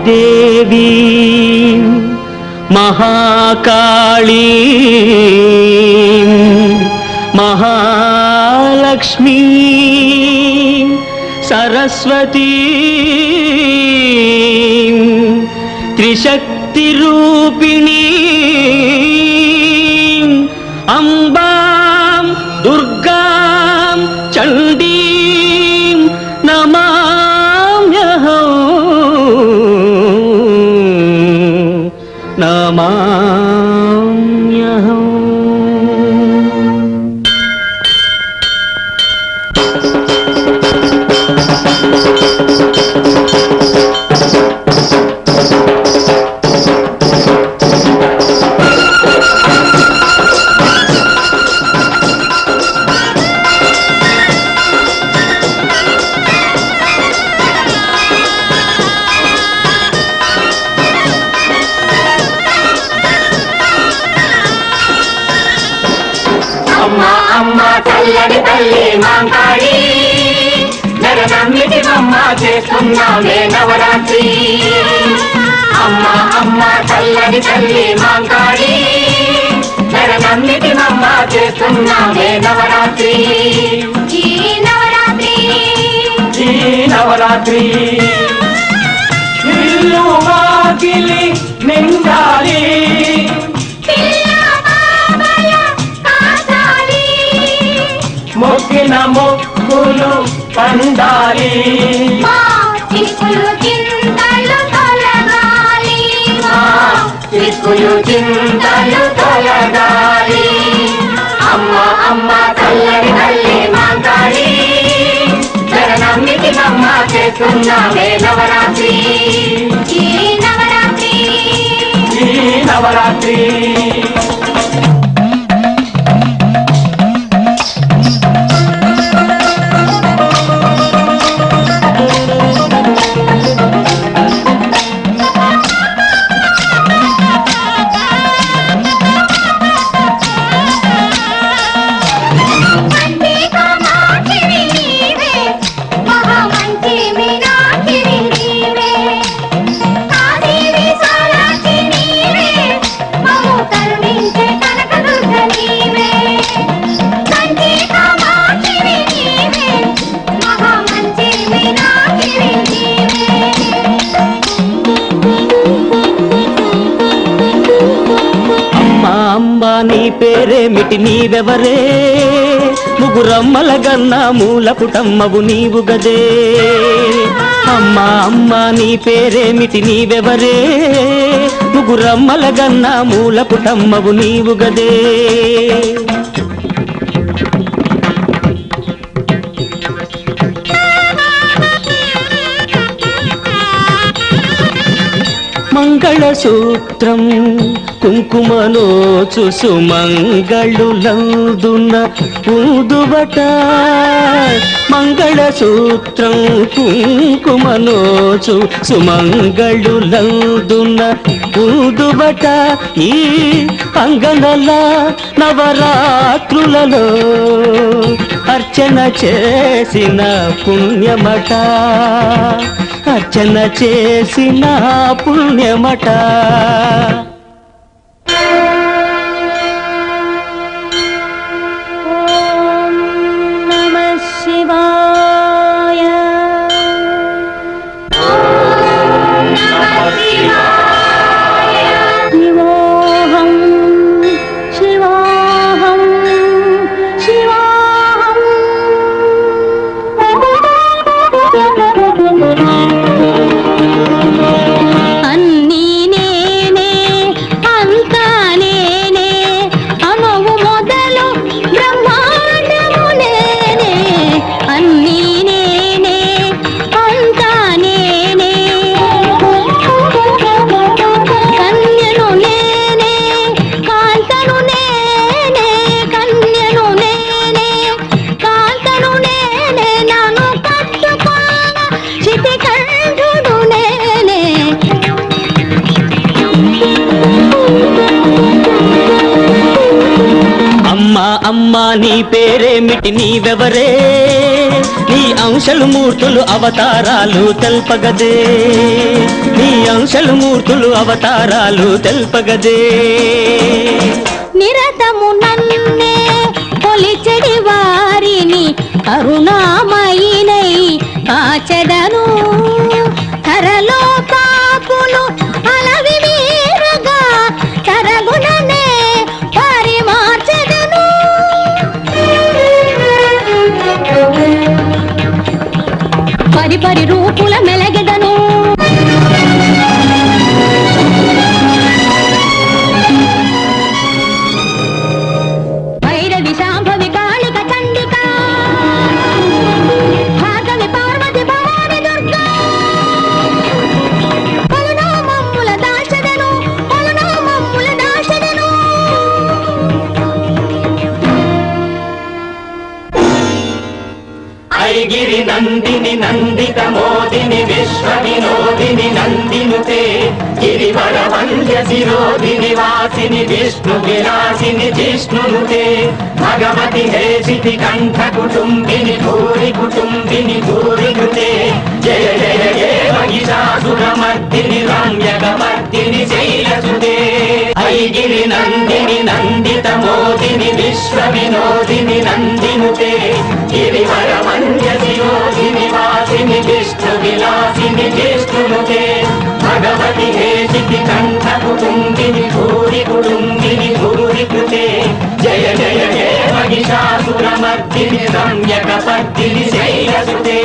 వాగ్దేవి మహాకాళీ మహాలక్ష్మీ సరస్వతీ త్రిశక్తి రూపిణీ అంబాం దుర్గాం చండీం నమామ్యహం నమామ్యహం. అమ్మ చల్లని తల్లి మాంకాళి నరనమ్మిటి బొమ్మ చేస్తున్నామే నవరాత్రి. అమ్మ చల్లని తల్లి మాంకాళి నరనమ్మిటి బొమ్మ చేస్తున్నామే నవరాత్రి. ఈ నవరాత్రి ఈ నవరాత్రి ఇల్లు వాకిలి నిండాలి, మొక్కిన మొక్కులు పండాలి, చిక్కులు చింతలు తొలగాలి. అమ్మ చల్లని తల్లి మాంకాళి నరనమ్మిటి బొమ్మ చేస్తున్నామే నవరాత్రి. ఈ నవరాత్రి ఈ నవరాత్రి నీ పేరేమిటి నీవెవరే, ముగురమ్మల గన్న మూల పుటమ్మవు నీవు గదే. అమ్మ నీ పేరేమిటి నీవెవరే, ముగురమ్మల గన్న మూల పుటమ్మవు నీవు గదే. మంగళసూత్రం కుంకుమనోచు సుమంగళులందున ఊదుబట, మంగళసూత్రం కుంకుమనోచు సుమంగళులందున ఊదుబట. ఈ అంగనల నవరాత్రులలో అర్చన చేసిన పుణ్యమట, అర్చన చేసిన పుణ్యమట. ఓం నమః శివాయ. శివోహం శివోహం శివోహం. అన్నీ నేనే అంతా నేనే అనువు మొదలు బ్రహ్మాండము నేనే. అన్నీ నేనే అంతా నేనే కన్యను నేనే కాంతను నేనే, కన్యను నేనే కాంతను నేనే, నన్ను కట్టుకోన శితికంఠుడు నేనే. అమ్మ నీ పేరేమిటి నీవెవరే, నీ అంశలు మూర్తులు అవతారాలు తెల్పగదే నీ అంశలు మూర్తులు అవతారాలు తెల్పగదే నిరతము నన్నే కొలిచెడి వారిని కరుణామయినై కాచెదను కరలో పాపులు అలవి వీరగా కరగుణనే పరిమార్చెదను పరిపరి రూపుల మెలగెదను భైరవి శాంభవి కాళిక చండిక భాగవి పార్వతి భవాని దుర్గా పలునా మమ్ముల దాశదను పలునా మమ్ముల దాశదను ఐగిరి నందిని నందిత మోదిని విశ్వ వినోదిని నందినుతే గిరివర వంద్య శిరోదిని వాసిని విష్ణు విలాసిని జిష్ణునుతే భగవతి హేషితి కంఠ కుటుంబిని భూరి కుటుంబిని భూరికృతే జయ జయ జయ మహిషాసురమర్దిని రమ్యకమర్దిని శైలసుతే ఐగిరి నందిని నందిత మోదిని విశ్వ వినోదిని నందినుతే గిరివర వంద్య శిరోదిని వాసిని విష్ణు విలాసిని జిష్ణునుతే భగవతి హేషితి కంఠ కుటుంబిని భూరి కుటుంబిని భూరికృతే జయ జయ జయ మహిషాసురమర్దిని రమ్యకపర్దిని శైలసుతే